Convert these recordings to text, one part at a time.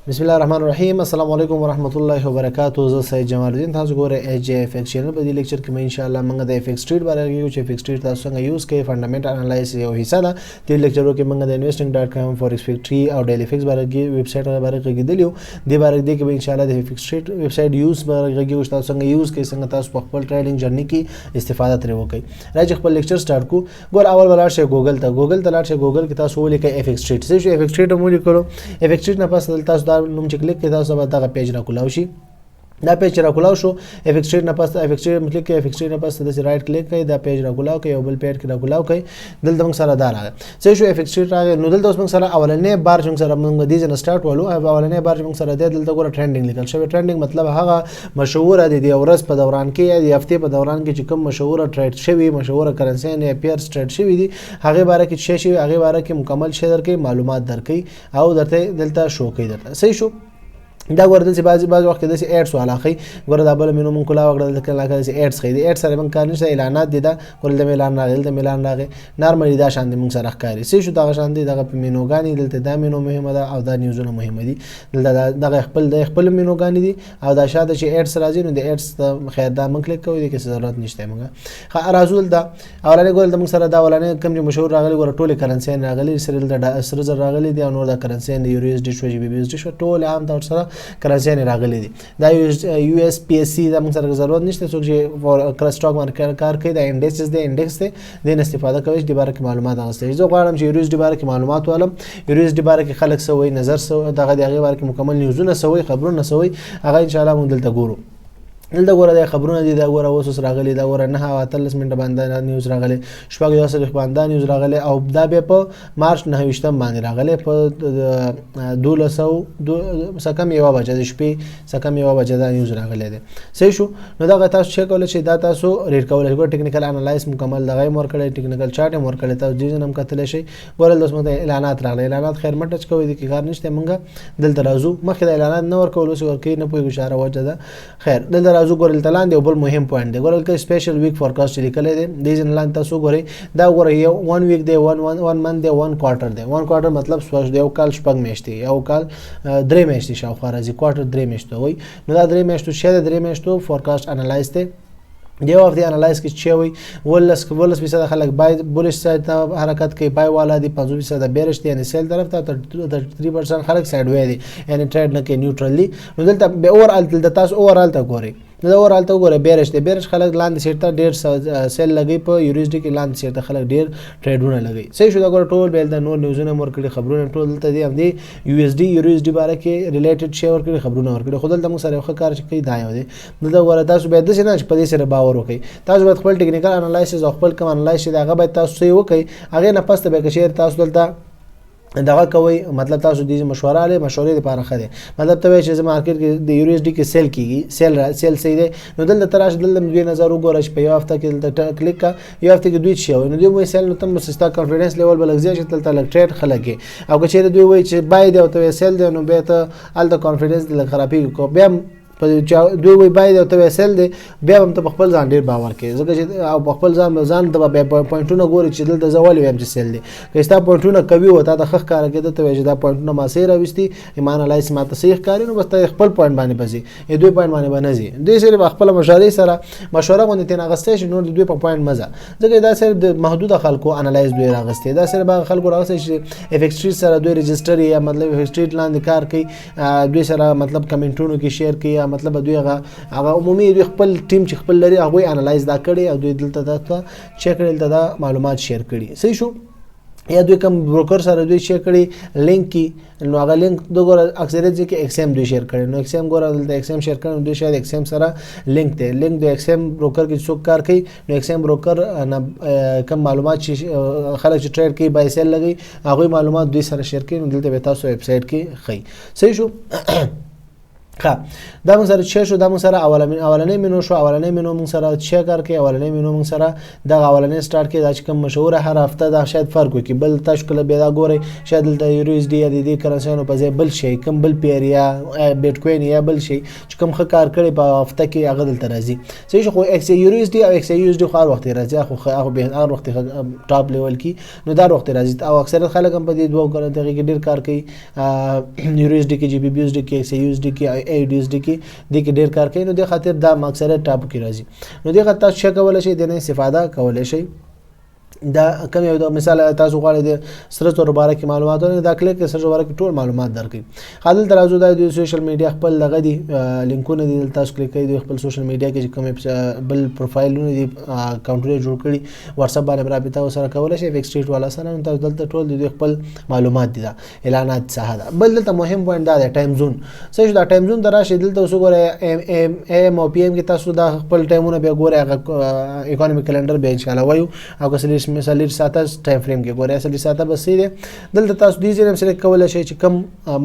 بسم الله الرحمن الرحیم. السلام علیکم ورحمۃ اللہ وبرکاتہ. زه سید جمال الدین تاسو ګوره ایچ اف ایکس چینل په دې لیکچر کې ان شاء الله موږ د اف ایکس ټریډ باره کې چې اف ایکس ټریډ تاسو څنګه یوز کوي فندامنټل انالایسس یو حصہ ده. دې لیکچر کې موږ د investing.com فورکس فیکټری او ډیلی فکس باره کې ویب سټ باره کې غږیدلیو. دې باره کې ان شاء الله د اف ایکس ټریډ ویب سټ یوز باره کې تاسو څنګه یوز کوي څنګه تاسو په خپل ټریډینګ جرنی کې استفاده ترې وکړئ. راځي خپل لیکچر سٹارټ کو. ګور اول ولاړ شئ ګوګل ته لاړ شئ. ګوګل کې تاسو ولیکئ اف ایکس ټریډ. څه شو اف ایکس ټریډ مو لیکلو. اف ایکس ټریډ نه پس تاسو دا نوم چې کلیک کړئ تاسو به دغه پیج راکولاو شي. دا پیج راکولاو شو. اف ایکس ټریډ نه پس اف ایکس ټریډ مطلب کې اف ایکس ټریډ نه پس د رائټ کلیک کړئ دا پیج راکولاو کړئ او بل پیج کې راکولاو کړئ. دلته موږ سره دا راغی. څه شو اف ایکس ټریډ راغی. نو دلته اوس موږ سره اولنې بار چې موږ سره موږ دې نه سٹارټ ولو. اولنې بار چې موږ سره دلته ګوره ټرندینګ لیکل شوی. ټرندینګ مطلب هغه مشهور دي د ورځ په دوران کې یا د هفته په دوران کې چې کوم مشهور ټریډ شوی مشهور کرنسی نه پیرز ټریډ شوی دي هغه باره کې څه شي هغه باره کې مکمل شی درکې معلومات درکې او درته دلته شو کوي درته. صحیح شو. دا ګوره داسې بعض وخت کې داسې ایډس والا ښي. ګوره دا بله مینو مونږ کولاو کړل دلته داسې ایډس ښي. د ایډ سره موږ کار نشته. اعلانات دي دا ګوره دلته اعلان راغی دلته اعلان راغی نارملي دا شان دي موږ سره ښکاري. څه شو دغه شان دي دغه مینوګانې دلته دا مینو مهمه ده او دا نیوزونه مهمه دي. دلته دغه خپل مینوګانې دي او دا شاته چې ایډس راځي نو د ایډس خیر دا موږ کلیک کوو دې کې ضرورت نشته موږ راځو دلته اولانې ګوره د موږ سره دا اولانې کوم چې مشهور راغلي ګوره ټولې کرنسي راغلي سره دلته سره زر راغلي دي او نور د کرنسي د یورو اس ډي شو جی بي اس ډي شو ټول عام طور سره کرنسي راغلي دي. دا یو اس پی اس سی دا موږ سره ضرورت نشته. څوک چې فور سٹاک مارکیټ کار کوي دا انډیکس دی انډیکس دی د استفاده کوي چې د باره کې معلومات اغستې. زه غواړم چې یورو اس ډي باره کې معلومات ولم. یورو اس ډي باره کې خلک سوي نظر سو دغه دغه باره کې مکمل نیوزونه سوي خبرونه سوي هغه ان شاء الله موږ دلته ګورو. دلته ګوره د خبرونه دي دا ګوره اوس راغلي دا ګوره 9:13 منټه باندې نیوز راغلي شپږ یو سره باندې نیوز راغلي او دا به په مارچ 9 باندې راغلي په 1200 سکم یو بجې د شپې سکم یو بجې دا نیوز راغلي دي. صحیح شو. نو دا تاسو چک کول شي دا تاسو ریډ کول شي. ټیکنیکل انالایز مکمل دغه مور کړی ټیکنیکل چارت مور کړی تاسو دې نم کتل شي. ګوره د اوس اعلانات راغلي اعلانات خیر مټ ټچ کوي د کار نشته مونږ دلته راځو مخکې د اعلانات نه ور کول اوس ورکی نه پوي اشاره وجه ده. خیر دلته راځو ګورل تلان دی بل مهم پوینټ دی ګورل کې سپیشل ویک فورکاست لیکل دی د دې لاندې تاسو ګورئ دا ګورئ یو 1 ویک دی 1 منث دی 1 کوارټر دی 1 کوارټر مطلب سوچ دی یو کال شپږ میاشتې یو کال درې میاشتې شاوخوا راځي کوارټر درې میاشتې وای نو دا درې میاشتو شه درې میاشتو فورکاست انالایز دی. دیو اف دی انالایز کې چې وي 15% خلک بای بولش سایډ ته حرکت کوي بای والا دي 15% بیرش دي یعنی سیل طرف ته 3% خلک سایډ وی دي یعنی ټریډ نه کوي نیوټرلی. نو دلته به اورال دلته تاسو اورال ته ګورئ دا اورال ته ګوره بیرش دی بیرش خلک لاندې سیټ ته ډیر سیل لګي په یو اس ډي کې لاندې سیټ ته خلک ډیر ټریډونه لګي. صحیح شو دا ګوره ټول بیل د نور نیوزونه مور کړي خبرونه ټول دلته دي هم دي یو اس ډي باره کې ریلیټډ شی ور کړي خبرونه ور کړي خو دلته موږ سره یو کار کوي دا یو دی. دلته ګوره تاسو به د څه نه په دې سره باور وکړئ. تاسو به خپل ټیکنیکل انالایسس او خپل کوم انالایسس دا هغه به تاسو یې وکړئ هغه نه پسته به شیر تاسو دلته دغه کوي مطلب تاسو د مشوره مشورې لپاره خره مطلب ته چې مارکیټ کې د یو اس ډي کې سیل کیږي سیل صحیح دی. نو دلته تراش دلته دوی نظر وګورئ په یو هفته کې دلته کلیک کا یو هفته کې دوی شي نو دوی وایي سیل نو تم مستا کانفیډنس لیول بل ځای چې دلته لک ټریډ خلک او که چیرې دوی وایي چې بای دی او ته سیل دی نو به ته ال د کانفیډنس د خرابې کو بیا په دوی وای باید او ته سیل دی بیا هم ته خپل ځان ډیر باور کې ځکه چې او خپل ځان ته به پوینټونه ګوري چې دلته زوال ویم چې سیل دی که ستا پوینټونه کوي او ته د خخ کار کې ته چې دا پوینټونه ما سي راوستي ایمان الایس ما ته صحیح کاری نو بس ته خپل پوینټ باندې بزي ای دوی پوینټ باندې بنځي دوی سره خپل مشاري سره مشوره غونډه تین اغستې شي نو دوی په پوینټ مزه ځکه دا سره د محدود خلکو انالایز دوی راغستې دا سره به خلکو راغستې چې اف ایکس ټریډ سره دوی ريجستر یا مطلب اف ایکس ټریډ لاندې کار کوي دوی سره مطلب کمنټونو کې شیر کوي مطلب دوی هغه عمومي دوی خپل ټیم چې خپل لري هغه انالایز دا کړي او دوی دلته دا چیک کړي دلته دا معلومات شیر کړي. صحیح شو. یا دوی کوم بروکر سره دوی چیک کړي لینک کی نو هغه لینک دغه اکثریت کې ایکس ایم دوی شیر کړي نو ایکس ایم ګور دلته ایکس ایم شیر کړي دوی شاید ایکس ایم سره لینک دی لینک د ایکس ایم بروکر کې څوک کار کوي نو ایکس ایم بروکر کوم معلومات چې خلک چې ټریډ کوي بای سیل لګي هغه معلومات دوی سره شیر کړي نو دلته به تاسو ویب سټ کې خي. صحیح شو. ښه دا موږ سره چې شو دا موږ سره اولنۍ مینو شو اولنۍ مینو موږ سره چې کار کوي اولنۍ مینو موږ سره دغه اولنۍ سٹارټ کې دا چې کوم مشهوره هر هفته دا شاید فرق وکړي بل تاسو کله بیا دا ګورئ شاید دلته یورو اس ډي یا د دې کرنسیانو په ځای بل شي کوم بل پیر یا بیټ کوین یا بل شي چې کوم ښه کار کړي په هفته کې هغه دلته راځي صحیح خو ایکس یورو اس ډي او ایکس یو اس ډي خو هر وخت راځي خو هغه به هر وخت ټاپ لیول کې نو دا وخت راځي او اکثریت خلک هم په دې دوه کرنسي کې ډیر کار کوي یورو اس ډي کې جی بي بي اس ډي کې ایکس یو اس ډي کې ای ډي اس ډي کې د کې ډیر کار کوي نو د خاطر دا اکثره ټاپ کې راځي نو د خاطر تاسو کولای شئ د نه استفاده کولای شئ دا کوم یو مثال تاسو غواړئ د سره زر باره کې معلومات ورنه دا کلیک سره زر باره کې ټول معلومات درکړي خالد ترازو د سوشل میډیا خپل لغه دي لینکونه دي تاسو کلیک کړئ د خپل سوشل میډیا کې کوم بل پروفایلونه دي اکاونټونه جوړ کړي واتس اپ باندې رابطه وسره کولای شئ فیکس ریټ والا سره تاسو دلته ټول د خپل معلومات دي دا اعلانات څخه ده بل دلته مهم پوینټ دا دی ټایم زون صحیح دا ټایم زون دراشه دلته اوس ګوره ام او پی ام کې تاسو دا خپل ټایمونه به ګوره اکونومي کلندر به ان شاء الله وایو او که مثال ساته ټایم فریم کې ګورئ اصلي ساته بس دی دلته تاسو دې ځای سره کولای شئ چې کم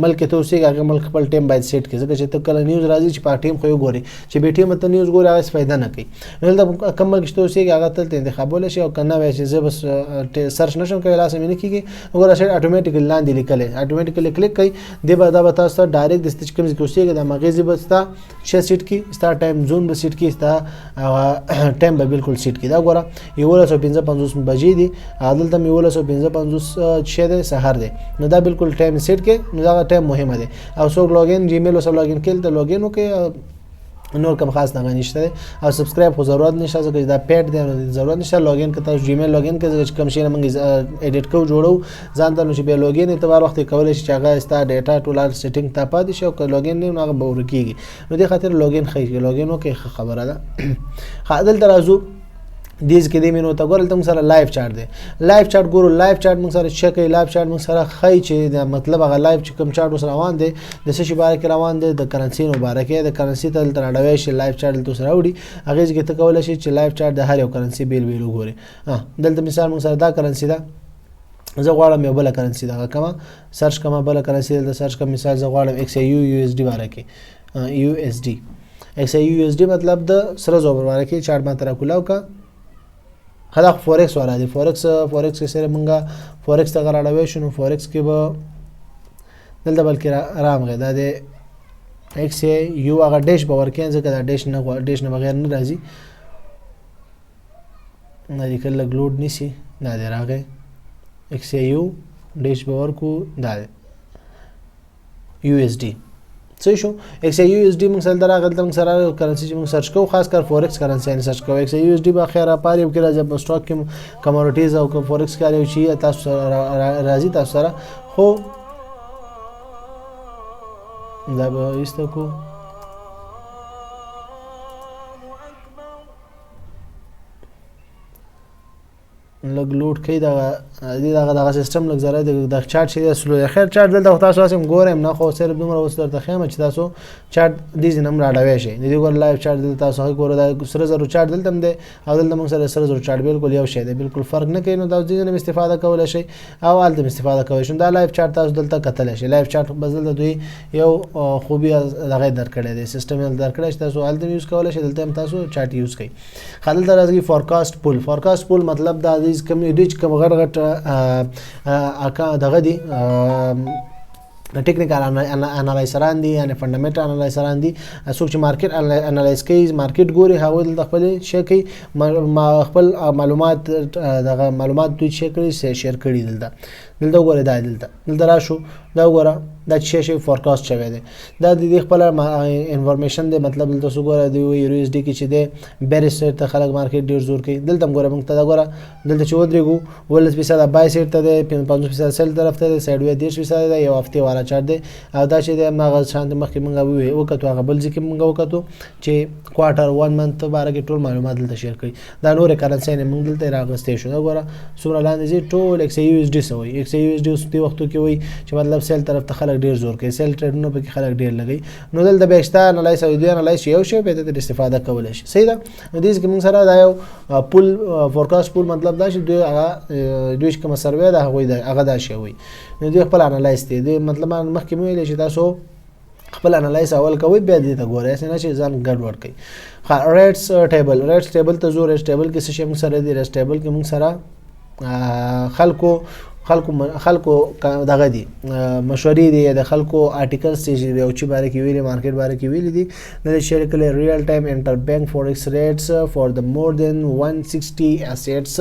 ملک ته اوسې هغه ملک خپل ټایم باید سیټ کړئ ځکه چې ته کله نیوز راځي چې په ټایم خو ګوري چې به ټایم ته نیوز ګوري هغه فائدہ نه کوي دلته کم ملک ته اوسې هغه ته انتخابول شي او کنه وای چې زه بس سرچ نشم کوي لاسه مې نه کیږي وګوره شي اتوماتیکلی لاندې لیکل اتوماتیکلی کلیک کوي دی به دا به تاسو ډایرکټ د ستچ کوم کې اوسېږي د مغزي بستا شې سیټ کی ستا ټایم زون به سیټ کی ستا ټایم به بالکل سیټ کی دا ګوره یو 1955 بجې دي دلته مې 1955 چې د سحر دی نو دا بالکل ټایم سیټ کې نو دا ټایم مهمه دی او څوک لاګین جیمیل او لاګین کړي ته لاګین وکړي نور کوم خاص نه نشته او سبسکرایب خو ضرورت نشته ځکه دا پیډ دی ضرورت نشته لاګین کته جیمیل لاګین کې کوم شي نه موږ اډیټ کو جوړو ځان ته نو چې به لاګین ته بار وخت کولای شي چې هغه ستا ډیټا ټول سیټینګ ته پاتې شي او لاګین نه هغه به ورکیږي نو د خاطر لاګین خې لاګین وکي خبره ده خادل ترازو دیز کې دې مینو ته ګورل ته موږ سره لایو چارت دی لایو چارت ګورو لایو چارت موږ سره چک کوي لایو چارت موږ سره خای چې دا مطلب هغه لایو چې کوم چارت سره روان دی د څه شي باره کې روان دی د کرنسي نو باره کې د کرنسي ته تر اړوي شي لایو چارت ته سره وړي هغه کې ته کولای شي چې لایو چارت د هر یو کرنسي بیل ویلو ګوري دلته مثال موږ سره دا کرنسي ده زه غواړم یو بل کرنسي دا کما سرچ کما بل کرنسي د سرچ کوم مثال زه غواړم ایکس یو یو اس ډي باره کې یو اس ډي ایکس یو یو اس ډي مطلب د سره زوبر باره کې چارت باندې راکولاو کا خدا فورکس والا دی فورکس کې سره مونږه فورکس ته غراړوي شنو فورکس کې به دلته بلکې رام غي دا د ایکس یو هغه ډیش باور کې ځکه دا ډیش نه بغیر نه راځي نه دې کله لوډ نشي نه دی راغی ایکس یو ډیش باور کو دا یو اس ډي څه شو ایکس یو اس ډي موږ سره راغلی موږ سره کرنسي چې موږ سرچ کوو خاص کر فورکس کرنسي نه سرچ کوو ایکس یو اس ډي به خیره پاره کې راځي په سٹاک کې کموډیټیز او فورکس کار یو شي تاسو راځي تاسو سره خو دا به ایستو کو لګ لوډ کوي دا سیستم لګ زره د چارت شي سلو خیر چارت دلته تاسو هم ګورم نه خو صرف دومره اوس درته خیمه چې تاسو چارت دې نم راډوي شي د دې ګور لایو چارت دلته تاسو ګور دا سره زرو چارت دلته هم دی او دلته موږ سره سره زرو چارت بالکل یو شی دی بالکل فرق نه کوي نو دا دې نه استفاده کولای شي او الته استفاده کوي شو دا لایو چارت تاسو دلته کتل شي لایو چارت بدل دوی یو خوبي دغه درکړی دی سیستم درکړی چې تاسو الته یوز کولای شي دلته هم تاسو چارت یوز کړئ خلل درازي فورکاست پول مطلب دا کوم ډیچ کوم غټ دغه دي ټیکنیکل انالایزران دي یعنی فندامنټل انالایزران دي څوک چې مارکیټ انالایز کوي مارکیټ ګوري هغه د خپل شي کوي خپل معلومات دغه معلومات دوی شي کړی شیر کړي دلته ګوره دلته راشو دا ګوره دا شي فورکاست شوی دی دا د خپل انفارمیشن دی مطلب دلته سو ګوره دی یو اس ډي کې چې دی بیرسټ ته خلک مارکیټ ډیر زور کوي دلته ګوره موږ ته دا ګوره دلته چې ودرېګو 12% بای سیټ ته دی 5% سیل طرف ته دی سایډ وی 10% دی یو هفته والا چارت دی او دا چې دی هغه شانت مخکې موږ وکړو هغه بل ځکه موږ وکړو چې کوارټر 1 منث باره کې ټول معلومات دلته شیر کړي دا نور کرنسي نه موږ دلته راغستې شو دا ګوره څومره لاندې ټول ایکس یو اس ډي سوي ایکس یو اس ډي اوس په وختو کې وي چې مطلب سیل طرف ته خلک ډیر زور کوي سیل ټریډونو په کې خلک ډیر لګي نو دلته به اکسټا انالایز او دی انالایز یو شی په دې استفاده کولای شي صحیح ده نو دې کې موږ سره دا یو پول فورکاست پول مطلب دا چې دوی هغه دوی کوم سروې دا هغه دا شی وي نو دوی خپل انالایز دي مطلب مخکې مو ویل چې تاسو خپل انالایز اول کوي بیا دې ته ګورئ اسنه چې ځان ګډوډ کړئ. ریټس ټیبل ته زو ریټس ټیبل کې څه شی موږ سره دی ریټس ټیبل کې موږ سره خلکو دغه دي مشورې دي د خلکو آرټیکلز چې دی او چې باره کې ویلي مارکیټ باره کې ویلي دي د شیر کړي ریل ټایم انټر بانک فورکس ریټس فور د مور دین 160 اسیټس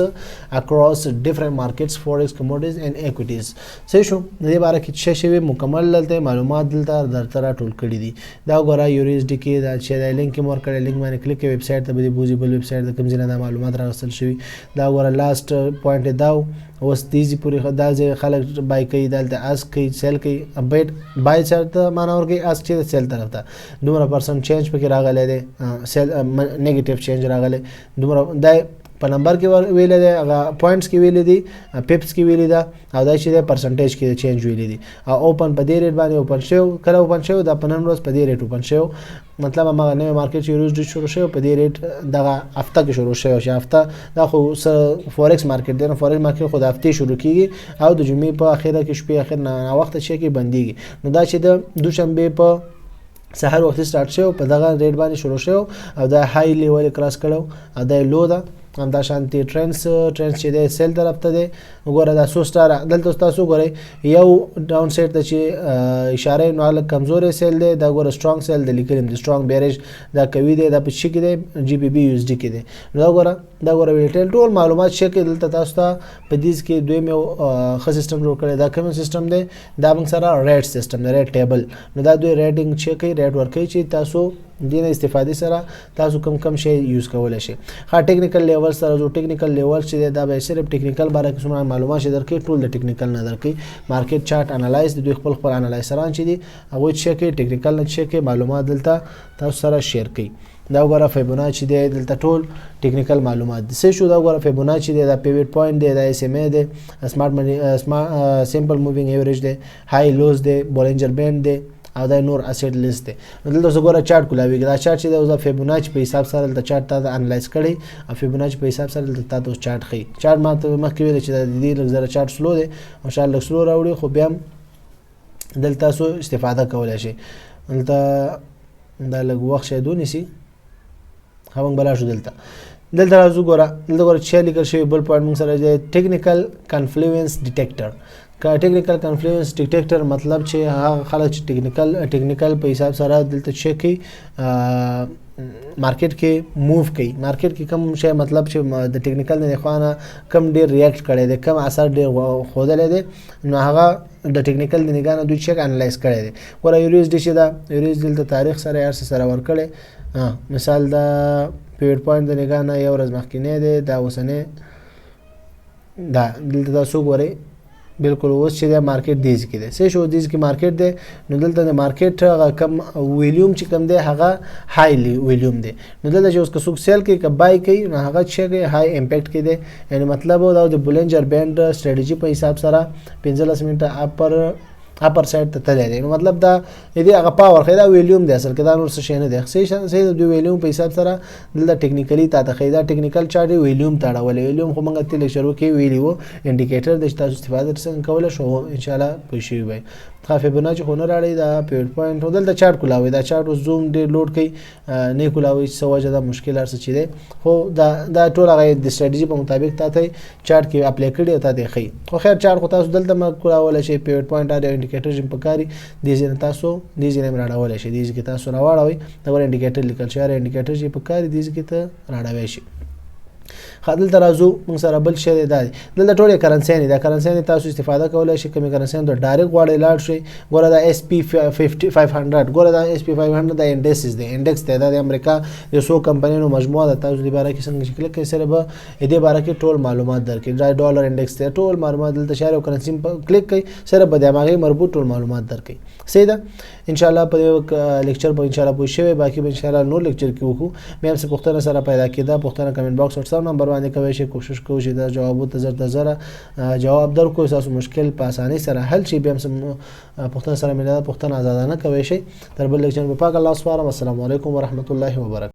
اکراس ډیفرنٹ مارکیټس فورکس کموډیټیز اینڈ ایکویټیز. صحیح شو. د دې باره کې څه شی مکمل دلته معلومات دلته درته ټول کړي دي. دا ګوره USD کې دا چې د لینک مور کړي لینک باندې کلیک کوي ویب سټ ته به بوزي بل ویب سټ د کوم ځای نه معلومات راغستل شوی. دا ګوره لاست پوینټ دا اوس دیزی پوری دا ځای خلک بای کوي دلته اس کوي سیل کوي بیت بای چرته معنا ورګي اس چې سیل طرف ته دومره پرسنټ چینج پکې راغلی دی سیل نیگیټیو چینج راغلی دومره دا په نمبر کې ویل دي هغه پوینټس کې ویل دي پیپس کې ویل دي او دا چې د پرسنټیج کې چینج ویل دي او اوپن په دې ریټ باندې اوپن شو کله اوپن شو دا په نن ورځ په دې ریټ اوپن شو مطلب هغه نوې مارکیټ چې روز شروع شو په دې ریټ دغه هفته کې شروع شو چې هفته دا خو فورکس مارکیټ دی نو فورکس مارکیټ خو د هفته شروع کیږي او د جمعې په اخره کې شپې اخر نه وخت چې کې بنديږي نو دا چې د دوشنبه په سحر وخت سٹارټ شو په دغه ریټ باندې شروع شو او دا های لیول کراس کړو او دا لو دا همدا شانتي ټرینډز چې د سیل طرف ته دی وګوره دا سو سٹار دلته تاسو ګورئ یو ډاون سایډ ته چې اشاره نو الګ کمزورې سیل دی دا ګوره سترونګ سیل دی لیکل دی سترونګ بیریج دا کوي دی دا په شي کې دی GBP USD کې دی دا ګوره ویټل ټول معلومات شي کې دلته تاسو ته په دې کې دوی مې خ سیستم جوړ کړی دا کوم سیستم دی دا موږ سره ریټ سیستم دی ریټ ټیبل نو دا دوی ریټینګ چې کوي ریټ ورکوي چې تاسو دینه استفادې سره تاسو کم شی یوز کولای شئ. ها ټیکنیکل لیول سره جو ټیکنیکل لیول چې دا به صرف ټیکنیکل باره کې څومره معلومات شي درکې ټول د ټیکنیکل نه درکې مارکیټ چارت انالایز د دوی خپل انالایزران چې دي هغه چې کې ټیکنیکل نه چې کې معلومات دلته تاسو سره شیر کړئ. دا وګوره فیبوناچي دی دلته ټول ټیکنیکل معلومات دي. څه شو دا وګوره فیبوناچي دی دا پیوټ پوینټ دی دا SMA دی سمارټ سمپل مووینګ ایوریج دی های لوز دی بولنجر بینډ دی او دا نور اسید لیست دی. دلته وګوره چارت کولاوي دا چارت چې دا فیبوناچي په حساب سره د چارت ته انالایز کړي او فیبوناچي په حساب سره د تاسو چارت خي چارت ماته مخکې ویل چې د دې لږ زره چارت سلو دی او شاید لږ سلو راوړي خو بیا دلته تاسو استفاده کولای شئ. دلته دا لږ وخت شه دونیسي خبرنګ بلا شو دلته راځو ګوره چې لیکل شوی بل پوینټ موږ سره دی ټیکنیکل کنفلوئنس ډیټیکټر ټیکنیکل کنفلوئنس ډیټیکټر مطلب چې هغه خلک چې ټیکنیکل په حساب سره دلته چیک کوي مارکیټ کې موو کوي مارکیټ کې کم شی مطلب چې د ټیکنیکل نه خوانه کم ډیر ریاکټ کړي دي کم اثر ډیر خوده دي نو هغه د ټیکنیکل د نگاه نه دوی چیک انالایز کړي دي. ګوره USD چې دا USD د تاریخ سره هر څه سره ورکړي مثال دا پیوټ پوینټ د نگاه نه یو ورځ مخکې نه دی دا اوسنه دا دلته تاسو ګورئ بالکل اوس چې د مارکیټ دیز کې دی څه شو دیز کې مارکیټ دی نو دلته د مارکیټ هغه کم ویلیوم چې کم دی هغه هایلی ویلیوم دی نو دلته چې اوس کڅوک سیل کوي کبای کوي نو هغه چې های امپیکټ کې دی یعنی مطلب دا د بولنجر بینډ سټریټجی په حساب سره 15 منټه اپر سایډ ته تللی دی نو مطلب دا دې هغه پاور خیدا ویلیوم دی اصل کې دا نور څه شي نه دی صحیح د ویلیوم په حساب سره دلته ټیکنیکلی تا ته خیدا ټیکنیکل چارت ویلیوم تاړول ویلیوم خو موږ تل شروع کې ویلیو انډیکیټر د تاسو استفاده څنګه کولای شو ان شاء الله پوښیږي وي فیبوناچي خو نه راړي دا پیوټ پوینټ دلته چارت کولاوي دا چارت زوم ډیر لوډ کوي نه کولاوي څه وجه دا مشکل ارڅ چي دی خو دا ټول هغه د سټریټجی په مطابق تاسو چارت کې اپلای کړی او تاسو خي خو خیر چارت خو تاسو دلته ما کولاول شي پیوټ پوینټ دا انډیکیټر جیم پکاري دې ځین تاسو دې ځین راړول شي دې کې تاسو راوړوي دا ور انډیکیټر لیکل شي انډیکیټر جیم پکاري دې کې ته راړوي شي. خادل ترازو موږ سره بل شی دی دلته ټوله کرنسي نه دا کرنسي تاسو استفاده کولای شئ کومه کرنسي د ډایرکټ غواړی لاړ شي ګوره دا SP 500 ګوره دا SP 500 د انډیکس دی انډیکس ته د امریکا د 100 کمپنیونو مجموعه د تاسو د باره کې څنګه شکل کې سره به دې باره کې ټول معلومات درکې ډالر انډیکس ته ټول معلومات دلته شهر او کرنسي په کلیک کوي سره به د هغه مربوط ټول معلومات درکې صحیح ده. ان شاء الله په لیکچر په ان شاء الله پوه شئ باقي به ان شاء الله نور لیکچر کې وکړو مې هم څه پوښتنه سره پیدا کېده پوښتنه کمنټ باکس WhatsApp نمبر باندې کوي شي کوشش کوو چې دا جوابات زر جواب درکو تاسو مشکل په اسانۍ سره حل شي به هم پوښتنه سره ملي پوښتنه آزادانه کوي شي تر بل لیکچر په پاک الله سپارم. السلام علیکم ورحمت الله وبرکاته.